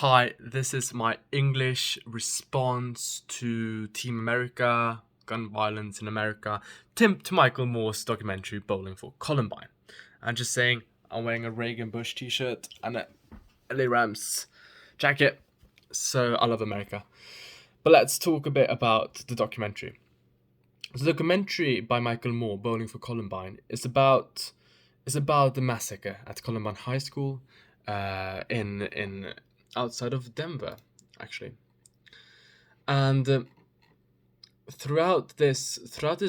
Hi, this is my English response to Team America, gun violence in America, to Michael Moore's documentary Bowling for Columbine. I'm just saying, I'm wearing a Reagan Bush t-shirt and a LA Rams jacket, so I love America. But let's talk a bit about the documentary. The documentary by Michael Moore, Bowling for Columbine, is about the massacre at Columbine High School, in outside of Denver, actually. And throughout this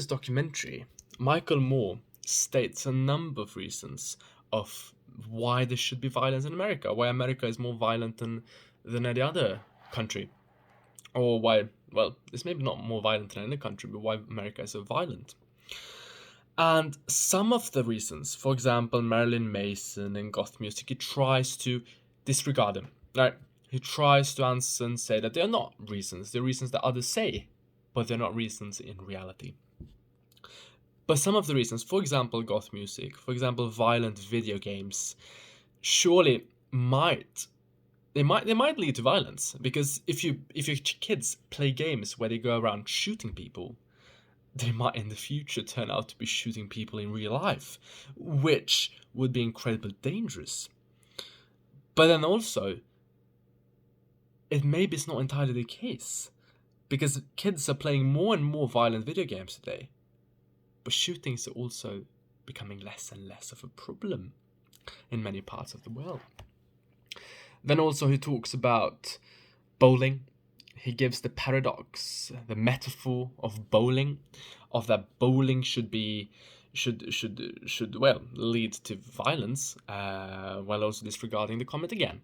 documentary, Michael Moore states a number of reasons of why there should be violence in America, why America is more violent than any other country, or why, well, it's maybe not more violent than any country, but why America is so violent. And some of the reasons, for example, Marilyn Mason and goth music, he tries to disregard them. Right? He tries to answer and say that they're not reasons. They're reasons that others say, but they're not reasons in reality. But some of the reasons, for example, goth music, for example, violent video games, surely they might lead to violence, because if your kids play games where they go around shooting people, they might in the future turn out to be shooting people in real life, which would be incredibly dangerous. But then also, maybe it's not entirely the case, because kids are playing more and more violent video games today, but shootings are also becoming less and less of a problem in many parts of the world. Then also he talks about bowling. He gives the paradox, the metaphor of bowling, of that bowling should lead to violence, while also disregarding the comment again.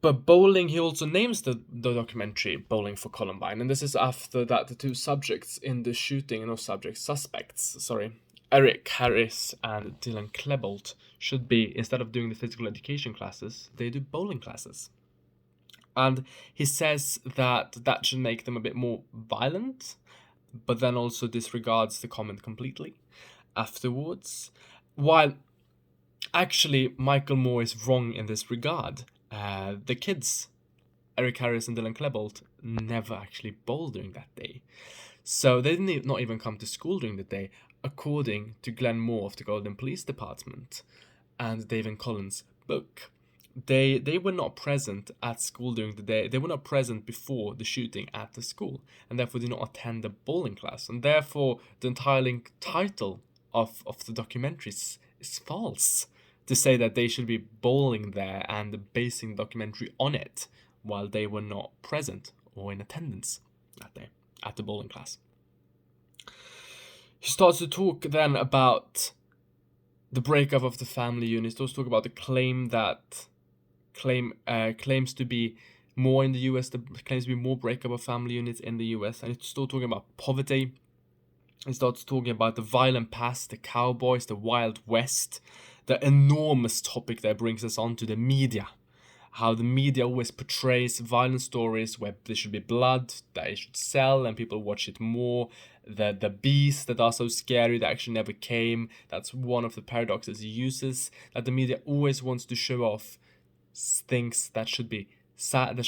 But bowling, he also names the documentary Bowling for Columbine, and this is after that the two subjects in the shooting, suspects, Eric Harris and Dylan Klebold, should be, instead of doing the physical education classes, they do bowling classes. And he says that should make them a bit more violent, but then also disregards the comment completely afterwards. While actually Michael Moore is wrong in this regard. The kids, Eric Harris and Dylan Klebold, never actually bowled during that day. So they did not even come to school during the day, according to Glenn Moore of the Golden Police Department and David Collins' book. They were not present at school during the day. They were not present before the shooting at the school, and therefore did not attend the bowling class. And therefore, the entire title of the documentary is false, to say that they should be bowling there and basing the documentary on it, while they were not present or in attendance that day at the bowling class. He starts to talk then about the breakup of the family unit. He starts to talk about the claims to be more in the US, claims to be more breakup of family units in the US, and he's still talking about poverty. He starts talking about the violent past, the cowboys, the Wild West, the enormous topic that brings us on to the media. How the media always portrays violent stories where there should be blood, that it should sell and people watch it more. The beasts that are so scary that actually never came. That's one of the paradoxes he uses, that the media always wants to show off things that should be sad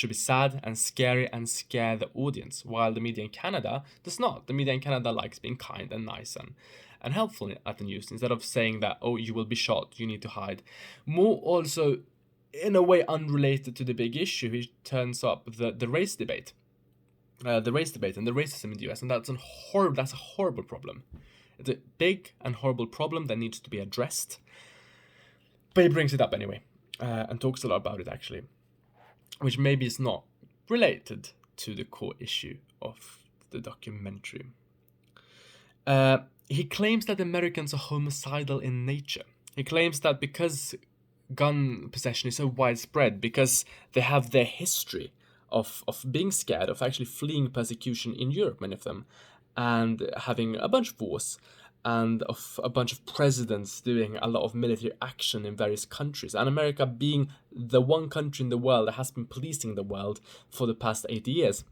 and scary and scare the audience, while the media in Canada does not. The media in Canada likes being kind and nice and helpful at the news, instead of saying that, oh, you will be shot, you need to hide. More also, in a way unrelated to the big issue, he turns up the race debate. And the racism in the US, and that's a horrible problem. It's a big and horrible problem that needs to be addressed. But he brings it up anyway, and talks a lot about it actually, which maybe is not related to the core issue of the documentary. He claims that Americans are homicidal in nature. He claims that because gun possession is so widespread, because they have their history of being scared, of actually fleeing persecution in Europe, many of them, and having a bunch of wars, and of a bunch of presidents doing a lot of military action in various countries, and America being the one country in the world that has been policing the world for the past 80 years.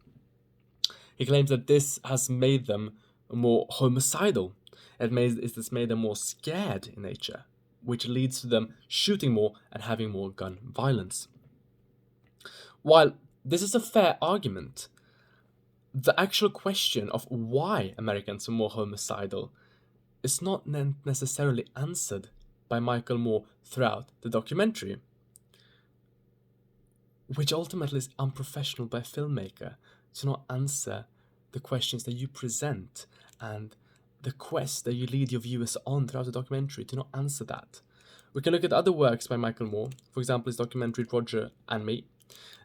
He claims that this has made them more homicidal. It's made them more scared in nature, which leads to them shooting more and having more gun violence. While this is a fair argument, the actual question of why Americans are more homicidal is not necessarily answered by Michael Moore throughout the documentary, which ultimately is unprofessional by a filmmaker to not answer the questions that you present and the quest that you lead your viewers on throughout the documentary, to not answer that. We can look at other works by Michael Moore, for example his documentary Roger and Me.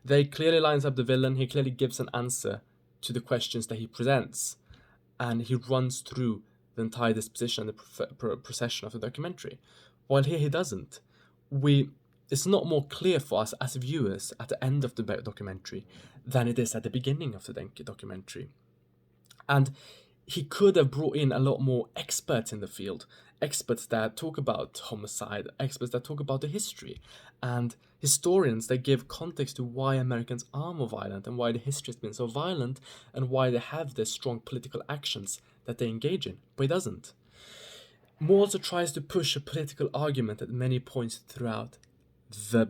They clearly lines up the villain, he clearly gives an answer to the questions that he presents, and he runs through the entire disposition and the procession of the documentary. While here he doesn't. It's not more clear for us as viewers at the end of the documentary than it is at the beginning of the documentary. And he could have brought in a lot more experts in the field, experts that talk about homicide, experts that talk about the history, and historians that give context to why Americans are more violent and why the history has been so violent and why they have the strong political actions that they engage in. But he doesn't. Moore also tries to push a political argument at many points throughout the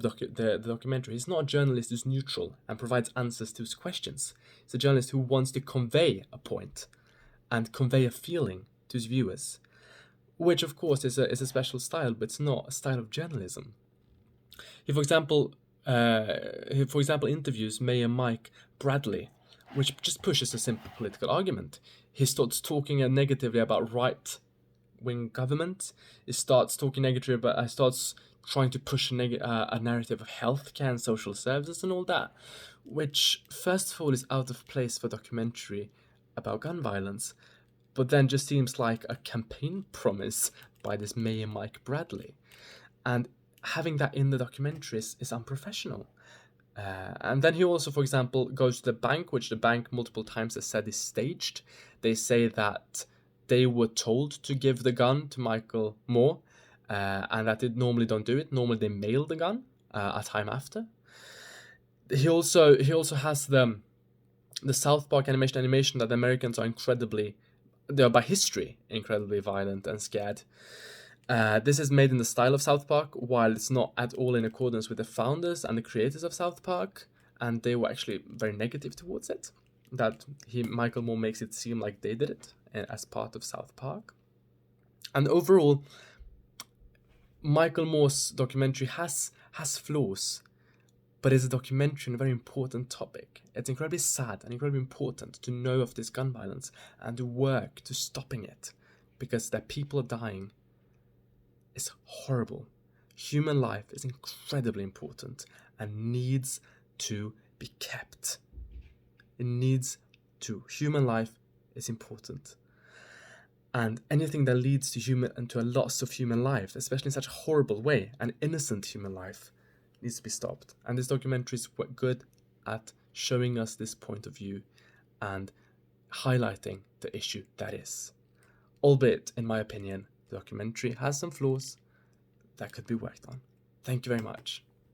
documentary. He's not a journalist who's neutral and provides answers to his questions. He's a journalist who wants to convey a point and convey a feeling to his viewers, which of course is a special style, but it's not a style of journalism. He, for example, interviews Mayor Mike Bradley, which just pushes a simple political argument. He starts talking negatively about right-wing government. He starts talking negatively about, starts trying to push a narrative of healthcare and social services and all that, which first of all is out of place for a documentary about gun violence, but then just seems like a campaign promise by this Mayor Mike Bradley. And having that in the documentary is unprofessional. And then he also, for example, goes to the bank, which the bank multiple times has said is staged. They say that they were told to give the gun to Michael Moore, and that they normally don't do it. Normally they mail the gun a time after. He also has the South Park animation that the Americans are they are by history incredibly violent and scared. This is made in the style of South Park, while it's not at all in accordance with the founders and the creators of South Park, and they were actually very negative towards it. Michael Moore makes it seem like they did it as part of South Park. And overall, Michael Moore's documentary has flaws, but it's a documentary on a very important topic. It's incredibly sad and incredibly important to know of this gun violence and to work to stopping it, because that people are dying is horrible. Human life is incredibly important and needs to be kept. Human life is important. And anything that leads to a loss of human life, especially in such a horrible way, an innocent human life, needs to be stopped. And this documentary is good at showing us this point of view and highlighting the issue that is. Albeit, in my opinion, the documentary has some flaws that could be worked on. Thank you very much.